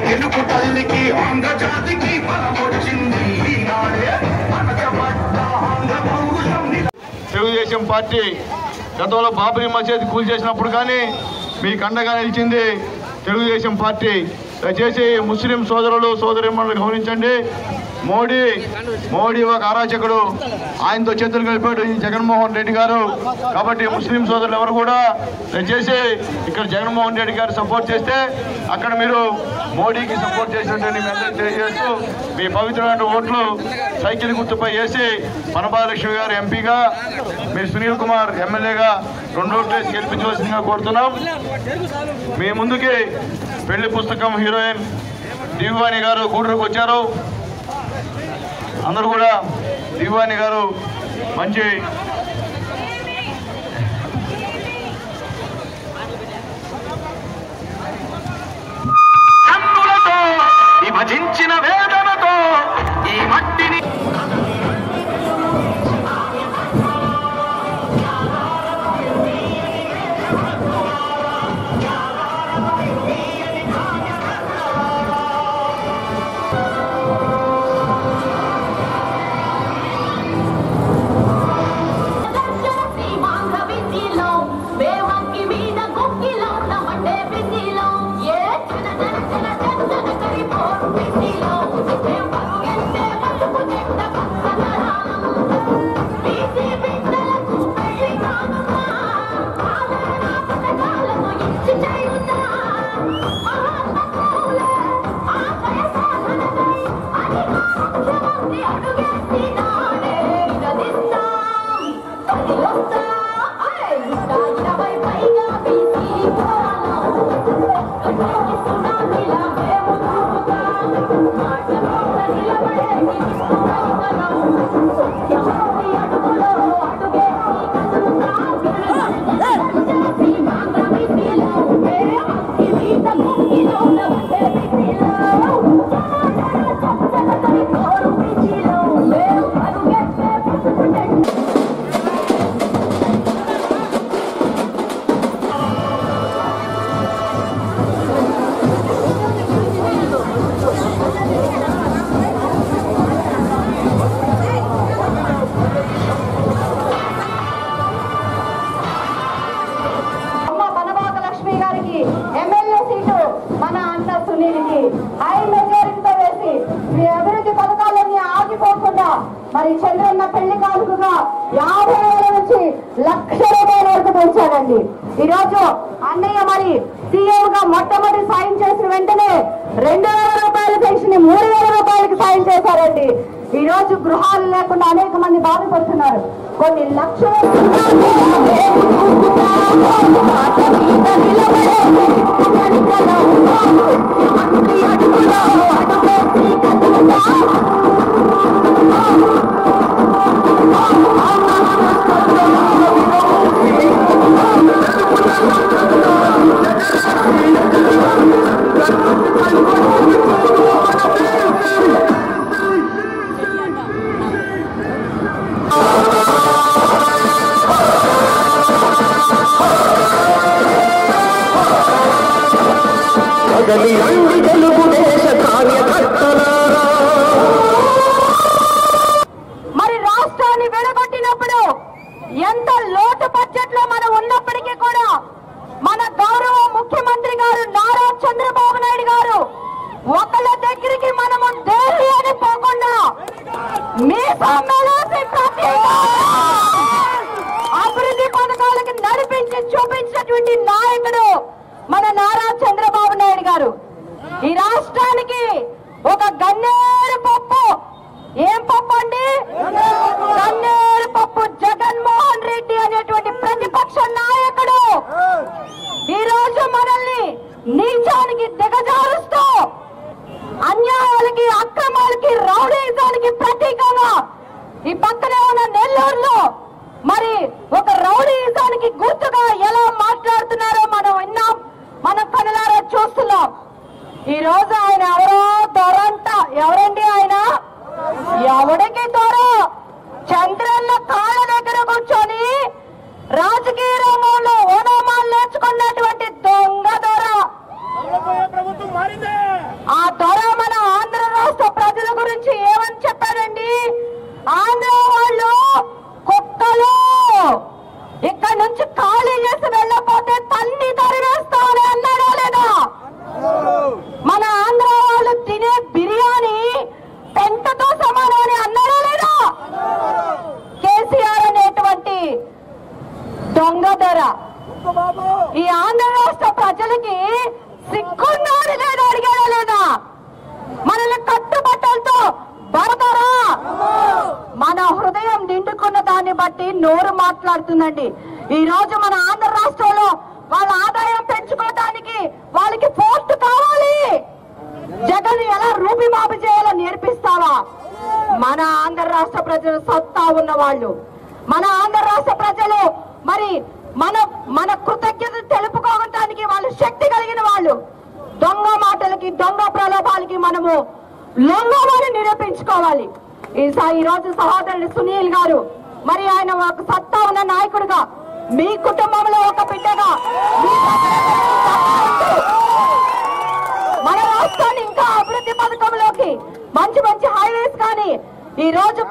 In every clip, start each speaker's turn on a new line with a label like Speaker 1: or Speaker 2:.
Speaker 1: తెలుగు తల్లికి ఆంధ్రజాతికి బలమొచ్చింది. తెలుగుదేశం పార్టీ గతంలో బాబరీ మసీద్ కూల్చేసినప్పుడు కానీ మీకు అండగా నిలిచింది తెలుగుదేశం పార్టీ. దయచేసి ముస్లిం సోదరులు సోదరీమణులు గమనించండి. మోడీ ఒక అరాచకుడు, ఆయనతో చేతులు కలిపాడు ఈ జగన్మోహన్ రెడ్డి గారు. కాబట్టి ముస్లిం సోదరులు ఎవరు కూడా దయచేసి ఇక్కడ జగన్మోహన్ రెడ్డి గారు సపోర్ట్ చేస్తే అక్కడ మీరు మోడీకి సపోర్ట్ చేసినట్టు మీ అందరికీ తెలియజేస్తూ మీ పవిత్రమైన ఓట్లు సైకిల్ గుర్తుపై వేసి పనబాలలక్ష్మి గారు ఎంపీగా, మీరు సునీల్ కుమార్ ఎమ్మెల్యేగా 2 ఓట్లు వేసి గెలిపించవలసిందిగా కోరుతున్నాం. మీ ముందుకి పెళ్లి పుస్తకం హీరోయిన్ దివ్వాని గారు గూడూరుకు వచ్చారు. అందరూ కూడా దివ్వాని గారు మంచి కన్నులతో విభజించిన వేదనతో ఈ మట్టిని
Speaker 2: మరి చంద్రన్న పెళ్లి కానుకగా 50,000 నుంచి 1,00,000 రూపాయల వరకు పెంచాడండి. ఈరోజు అన్నయ్య మరి సీఎం గా మొట్టమొదటి సాయం చేసిన వెంటనే 2,000 రూపాయల పెన్షన్ 3,000 రూపాయలకి సాయం చేశారండి. ఈ రోజు గృహాలు లేకుండా అనేక మంది బాధపడుతున్నారు. కొన్ని లక్షల మరి రాష్ట్రాన్ని విడగొట్టినప్పుడు ఎంత లోటు బడ్జెట్ లో మనం ఉన్నప్పటికీ కూడా మన గౌరవ ముఖ్యమంత్రి గారు నారా చంద్రబాబు నాయుడు గారు ఒకళ్ళ దగ్గరికి మనము దేహి అని పోకుండా మీ అభివృద్ధి పథకాలకి నడిపించి చూపించినటువంటి నాయకుడు మన నారా చంద్రబాబు నాయుడు గారు. ఈ రాష్ట్రానికి ఒక గన్నేరు పప్పు, ఏం పప్పు అండి? గన్నేరు పప్పు జగన్మోహన్ రెడ్డి అనేటువంటి దానికి గుర్తుగా ఎలా మాట్లాడుతున్నారో మనం విన్నాం, మనం కనులారా చూస్తున్నాం. ఈ రోజు ఆయన ఎవరో దొరంట. ఎవరండి ఆయన? ఎవడికి దొర? చంద్రన్న కాళ్ళ దగ్గర కూర్చొని రాజకీయ రంగంలో ఓనామాలు నేర్చుకున్నటువంటి దొంగ దొర. ఆ దొర మన ఆంధ్ర రాష్ట్ర ప్రజల గురించి ఏమని చెప్పారండి? ఆంధ్ర వాళ్ళు కుక్కలు, ఇక్కడ నుంచి ఖాళీ చేసి వెళ్ళకపోతే తన్ని తరివేస్తామని అన్నాడా లేదా? మన ఆంధ్ర వాళ్ళు తినే బిర్యానీ పెంటతో సమానమని అన్నాడా లేదా? కేసీఆర్ అనేటువంటి దొంగ ధర ఈ ఆంధ్ర రాష్ట్ర ప్రజలకి సిగ్గున్నాడు లేదా అడిగాడా లేదా? మనల్ని కట్టుబట్టలతో బరదరా. మన హృదయం నిండుకున్న దాన్ని బట్టి నోరు మాట్లాడుతుందండి. ఈ రోజు మన ఆంధ్ర రాష్ట్రంలో వాళ్ళ ఆదాయం పెంచుకోవడానికి వాళ్ళకి పోస్ట్ కావాలి. జగన్ ఎలా రూపిమాపు చేయాలో నేర్పిస్తావా? మన ఆంధ్ర రాష్ట్ర ప్రజలు సత్తా ఉన్న వాళ్ళు, మన ఆంధ్ర రాష్ట్ర ప్రజలు మరి మన కృతజ్ఞతలు తెలుపుకోవడానికి వాళ్ళు శక్తి కలిగిన వాళ్ళు. దొంగ మాటలకి, దొంగ ప్రలోభాలకి మనము లొంగమని నిరూపించుకోవాలి. ఈ రోజు సహోదరుడు సునీల్ గారు మరి ఆయన ఒక సత్తా ఉన్న నాయకుడిగా, మీ కుటుంబంలో ఒక బిడ్డగా మన రాష్ట్రాన్ని ఇంకా అభివృద్ధి పథకంలోకి మంచి మంచి హైవేస్ కానీ ఈ రోజు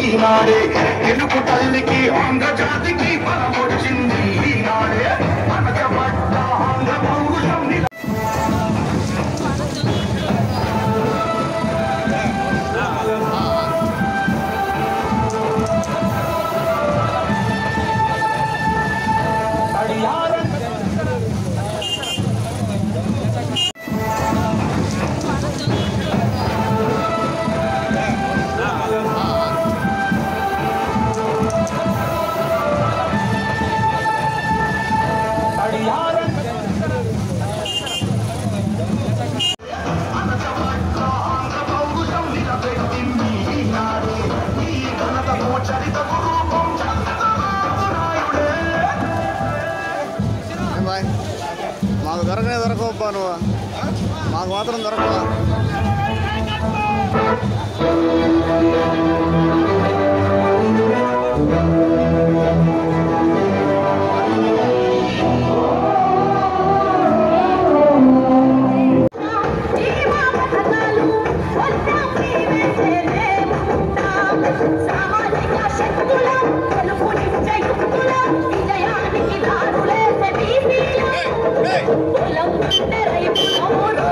Speaker 3: ఈనాడే తెలుగు తల్లికి ఆంధ్ర జాతికి బలమొచ్చింది. ఈనాడే అనగబడ్డ ఆంధ్ర పౌరుషం
Speaker 4: మాకు దొరకనే దొరకవబ్బా నువ్వు, మాకు మాత్రం దొరకవా? రైతు